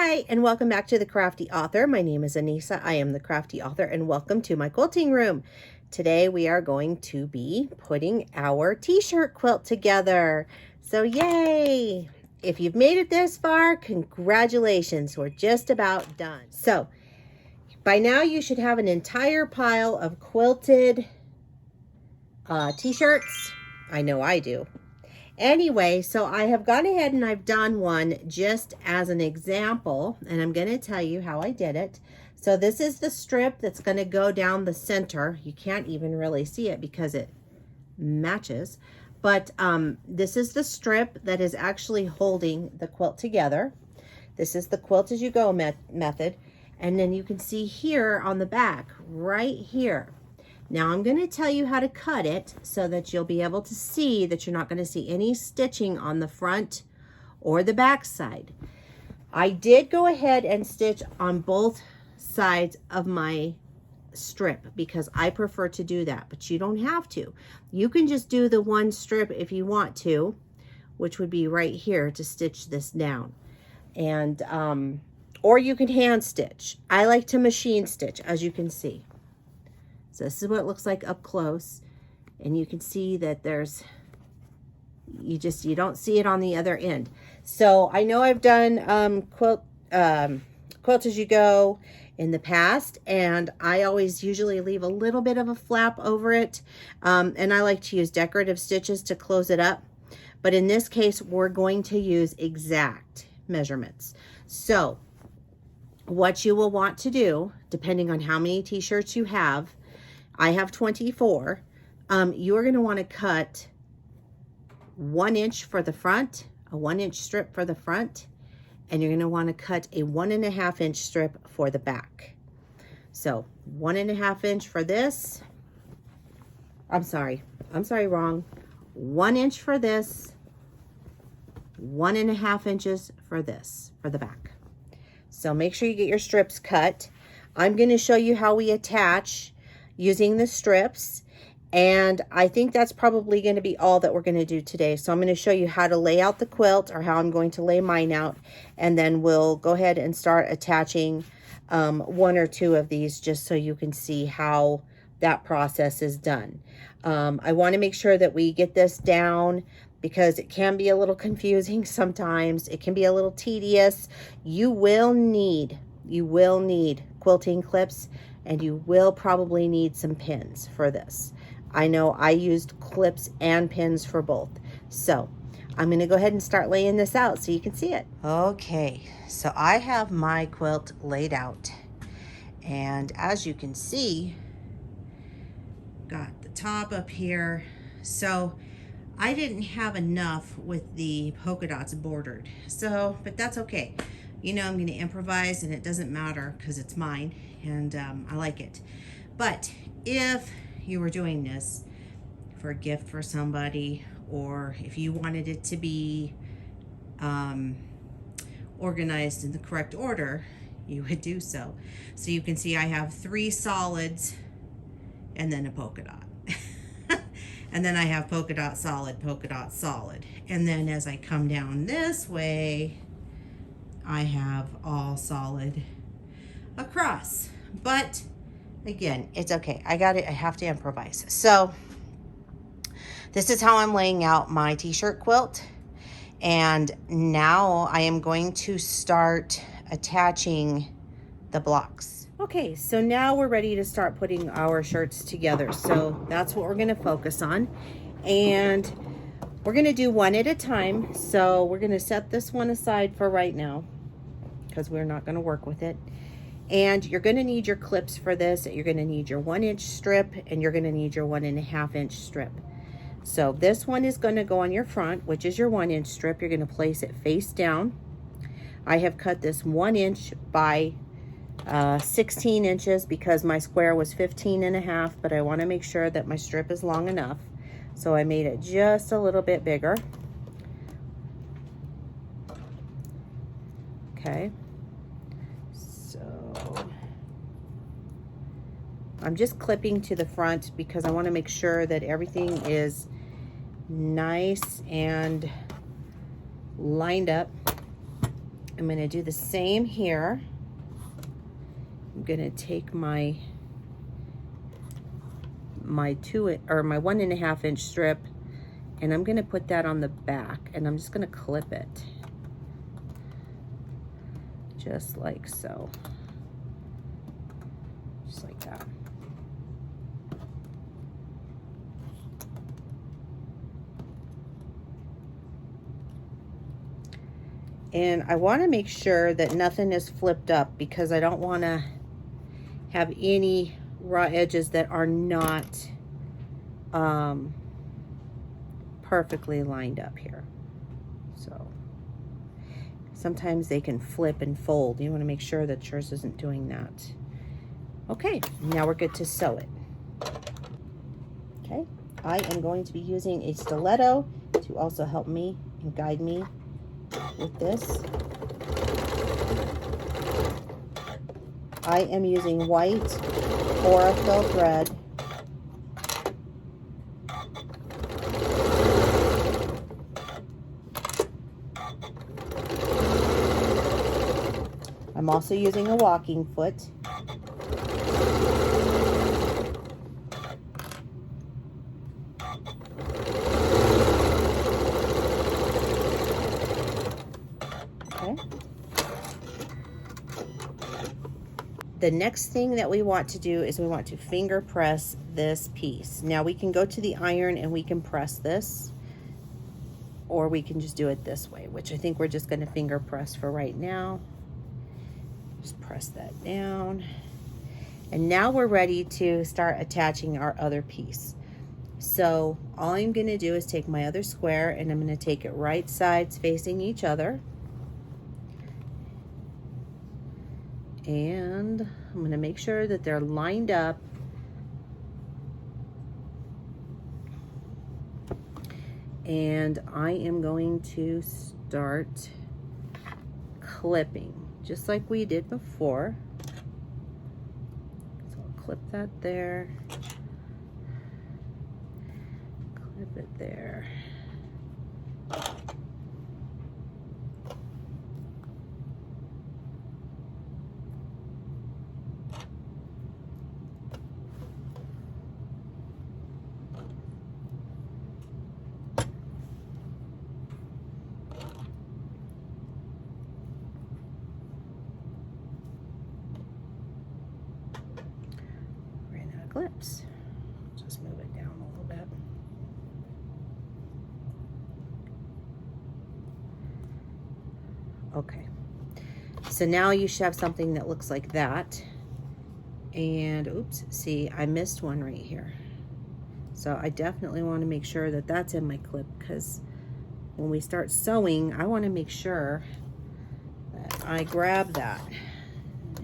Hi, and welcome back to the Crafty Author. My name is Anissa. I am the Crafty Author, and welcome to my quilting room. Today we are going to be putting our t-shirt quilt together. So yay! If you've made it this far, congratulations. We're just about done. So by now you should have an entire pile of quilted t-shirts. I know I do. Anyway, so I have gone ahead and I've done one just as an example, and I'm going to tell you how I did it. So this is the strip that's going to go down the center. You can't even really see it because it matches, but this is the strip that is actually holding the quilt together. This is the quilt as you go method, and then you can see here on the back, right here. Now I'm going to tell you how to cut it so that you'll be able to see that you're not going to see any stitching on the front or the back side. I did go ahead and stitch on both sides of my strip because I prefer to do that, but you don't have to. You can just do the one strip if you want to, which would be right here to stitch this down. And or you can hand stitch. I like to machine stitch, as you can see. So this is what it looks like up close, and you can see that there's, you don't see it on the other end. So I know I've done quilt as you go in the past, and I always usually leave a little bit of a flap over it, and I like to use decorative stitches to close it up. But in this case, we're going to use exact measurements. So what you will want to do, depending on how many t-shirts you have, I have 24. You are going to want to cut 1 inch for the front, a 1 inch strip for the front, and you're going to want to cut a 1.5 inch strip for the back. So 1.5 inch for this. I'm sorry, wrong. 1 inch for this, 1.5 inches for this, for the back. So make sure you get your strips cut. I'm going to show you how we attach using the strips, and I think that's probably going to be all that we're going to do today. So I'm going to show you how to lay out the quilt, or how I'm going to lay mine out, and then we'll go ahead and start attaching 1 or 2 of these just so you can see how that process is done. I want to make sure that we get this down because it can be a little confusing sometimes. It can be a little tedious. You will need quilting clips, and you will probably need some pins for this. I know I used clips and pins for both. So I'm going to go ahead and start laying this out so you can see it. Okay, so I have my quilt laid out, and as you can see, got the top up here. So I didn't have enough with the polka dots bordered, but that's okay. You know, I'm going to improvise, and it doesn't matter because it's mine, and I like it. But if you were doing this for a gift for somebody, or if you wanted it to be organized in the correct order, you would do so. So you can see I have 3 solids and then a polka dot. And then I have polka dot, solid, and then as I come down this way, I have all solid across. But again, it's okay. I got it. I have to improvise. So this is how I'm laying out my t-shirt quilt. And now I am going to start attaching the blocks. Okay, so now we're ready to start putting our shirts together. So that's what we're going to focus on. And we're going to do one at a time. So we're going to set this one aside for right now, because we're not going to work with it. And you're going to need your clips for this. You're going to need your 1 inch strip, and you're going to need your 1.5 inch strip. So this one is going to go on your front, which is your 1 inch strip. You're going to place it face down. I have cut this 1 inch by 16 inches because my square was 15.5, but I want to make sure that my strip is long enough. So I made it just a little bit bigger. Okay. I'm just clipping to the front because I want to make sure that everything is nice and lined up. I'm going to do the same here. I'm going to take my 1.5 inch strip, and I'm going to put that on the back, and I'm just going to clip it just like so, just like that. And I want to make sure that nothing is flipped up, because I don't want to have any raw edges that are not perfectly lined up here. So sometimes they can flip and fold. You want to make sure that yours isn't doing that. Okay, now we're good to sew it. Okay, I am going to be using a stiletto to also help me and guide me with this. I am using white chlorophyll thread. I'm also using a walking foot. Okay. The next thing that we want to do is we want to finger press this piece. Now we can go to the iron and we can press this, or we can just do it this way, which I think we're just going to finger press for right now. Just press that down. And now we're ready to start attaching our other piece. So all I'm going to do is take my other square, and I'm going to take it right sides facing each other. And I'm going to make sure that they're lined up. And I am going to start clipping, just like we did before. So I'll clip that there. Clip it there. Clips. Just move it down a little bit. Okay, so now you should have something that looks like that. And oops, see, I missed one right here. So I definitely want to make sure that that's in my clip, because when we start sewing, I want to make sure that I grab that.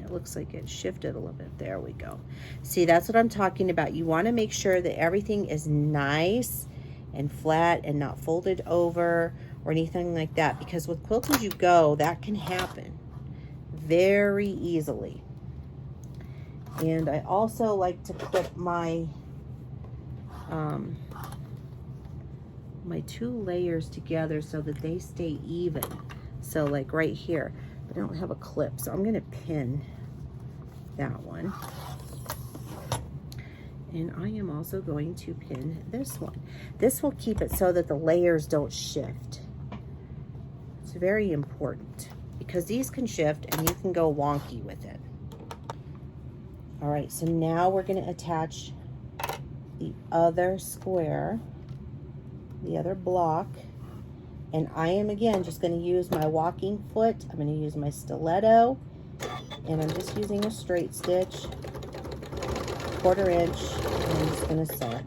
Looks like it shifted a little bit. There we go. See, that's what I'm talking about. You want to make sure that everything is nice and flat and not folded over or anything like that, because with Quilt As You Go, that can happen very easily. And I also like to clip my my 2 layers together so that they stay even. So like right here, but I don't have a clip, so I'm going to pin that one. And I am also going to pin this one. This will keep it so that the layers don't shift. It's very important, because these can shift and you can go wonky with it. All right, so now we're going to attach the other square, the other block. And I am, again, just going to use my walking foot. I'm going to use my stiletto. And I'm just using a straight stitch, 1/4 inch, and I'm just going to sew.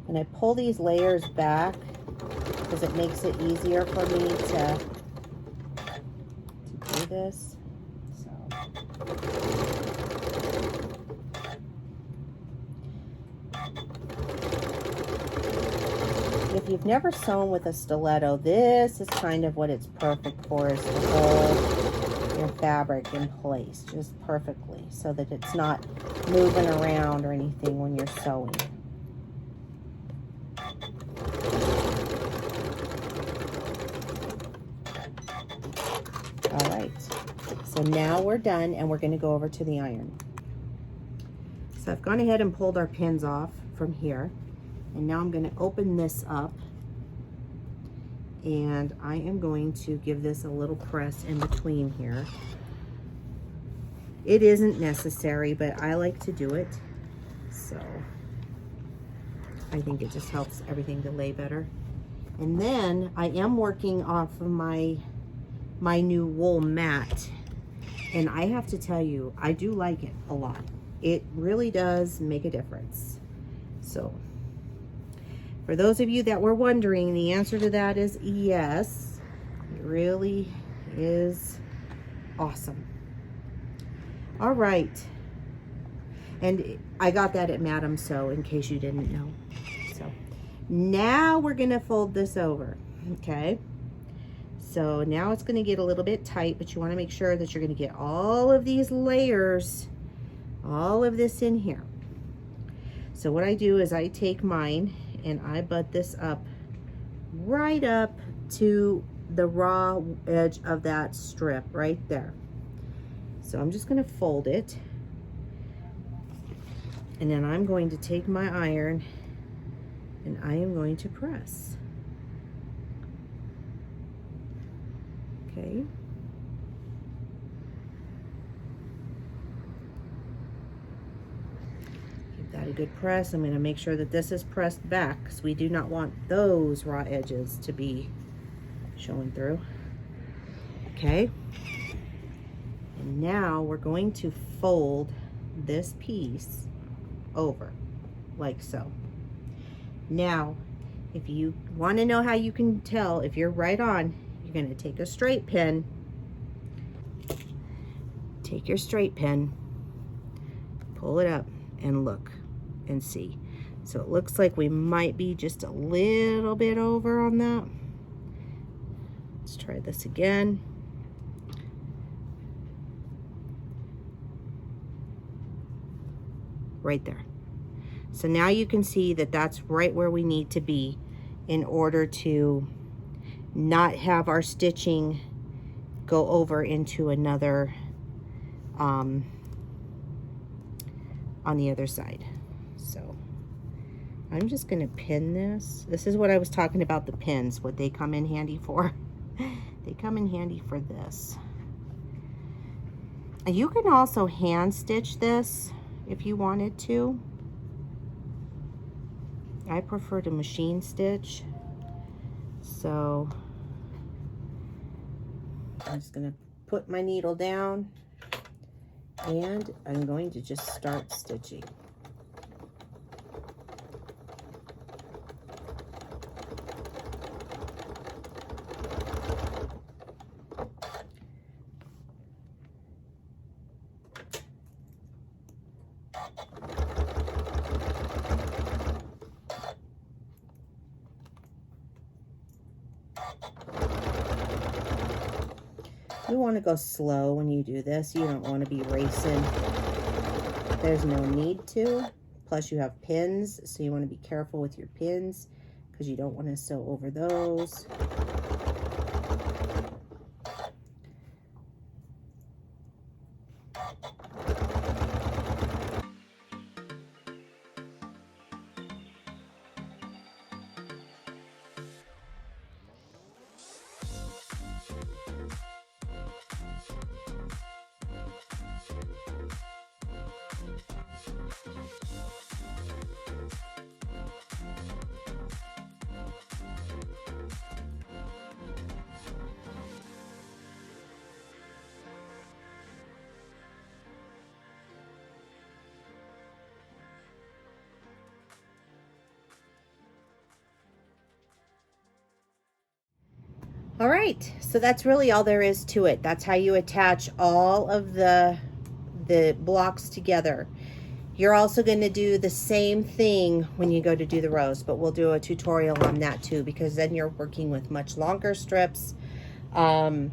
And I pull these layers back because it makes it easier for me to do this. If you've never sewn with a stiletto, this is kind of what it's perfect for, is to hold your fabric in place just perfectly so that it's not moving around or anything when you're sewing. All right, so now we're done, and we're going to go over to the iron. So I've gone ahead and pulled our pins off from here, and now I'm going to open this up, and I am going to give this a little press in between here. It isn't necessary, but I like to do it, so I think it just helps everything to lay better. And then I am working off of my new wool mat, and I have to tell you, I do like it a lot. It really does make a difference. So for those of you that were wondering, the answer to that is yes. It really is awesome. All right, and I got that at Madam So, in case you didn't know. So now we're gonna fold this over, okay? So now it's gonna get a little bit tight, but you wanna make sure that you're gonna get all of these layers, all of this in here. So what I do is I take mine and I butt this up right up to the raw edge of that strip right there. So I'm just going to fold it, and then I'm going to take my iron and I am going to press. Okay. Give that a good press. I'm going to make sure that this is pressed back, because we do not want those raw edges to be showing through. Okay. And now we're going to fold this piece over like so. Now, if you want to know how you can tell if you're right on, you're going to take a straight pin. Take your straight pin, pull it up, and look and see. So it looks like we might be just a little bit over on that. Let's try this again. Right there. So now you can see that that's right where we need to be in order to not have our stitching go over into another on the other side. So I'm just going to pin this. This is what I was talking about, the pins, what they come in handy for. They come in handy for this. You can also hand stitch this if you wanted to. I prefer to machine stitch. So I'm just going to put my needle down, and I'm going to just start stitching. You want to go slow when you do this. You don't want to be racing. There's no need to. Plus you have pins, so you want to be careful with your pins because you don't want to sew over those. All right, so that's really all there is to it. That's how you attach all of the blocks together. You're also going to do the same thing when you go to do the rows, but we'll do a tutorial on that too, because then you're working with much longer strips. So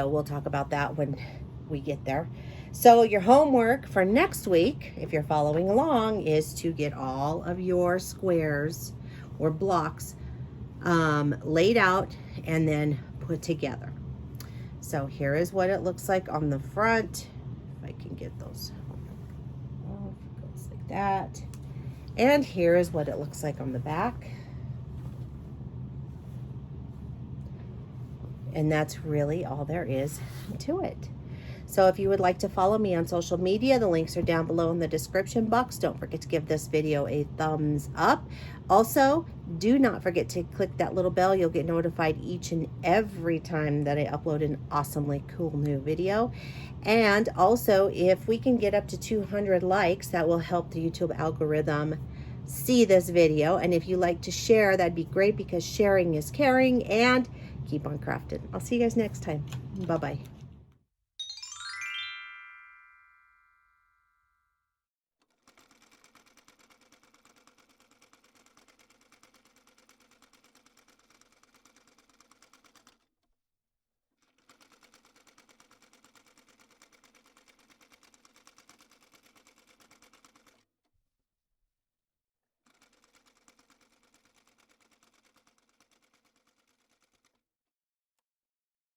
we'll talk about that when we get there. So your homework for next week, if you're following along, is to get all of your squares or blocks laid out and then put together. So here is what it looks like on the front. If I can get those off, it goes like that. And here is what it looks like on the back. And that's really all there is to it. So if you would like to follow me on social media, the links are down below in the description box. Don't forget to give this video a thumbs up. Also, do not forget to click that little bell. You'll get notified each and every time that I upload an awesomely cool new video. And also, if we can get up to 200 likes, that will help the YouTube algorithm see this video. And if you like to share, that'd be great, because sharing is caring. And keep on crafting. I'll see you guys next time. Bye-bye.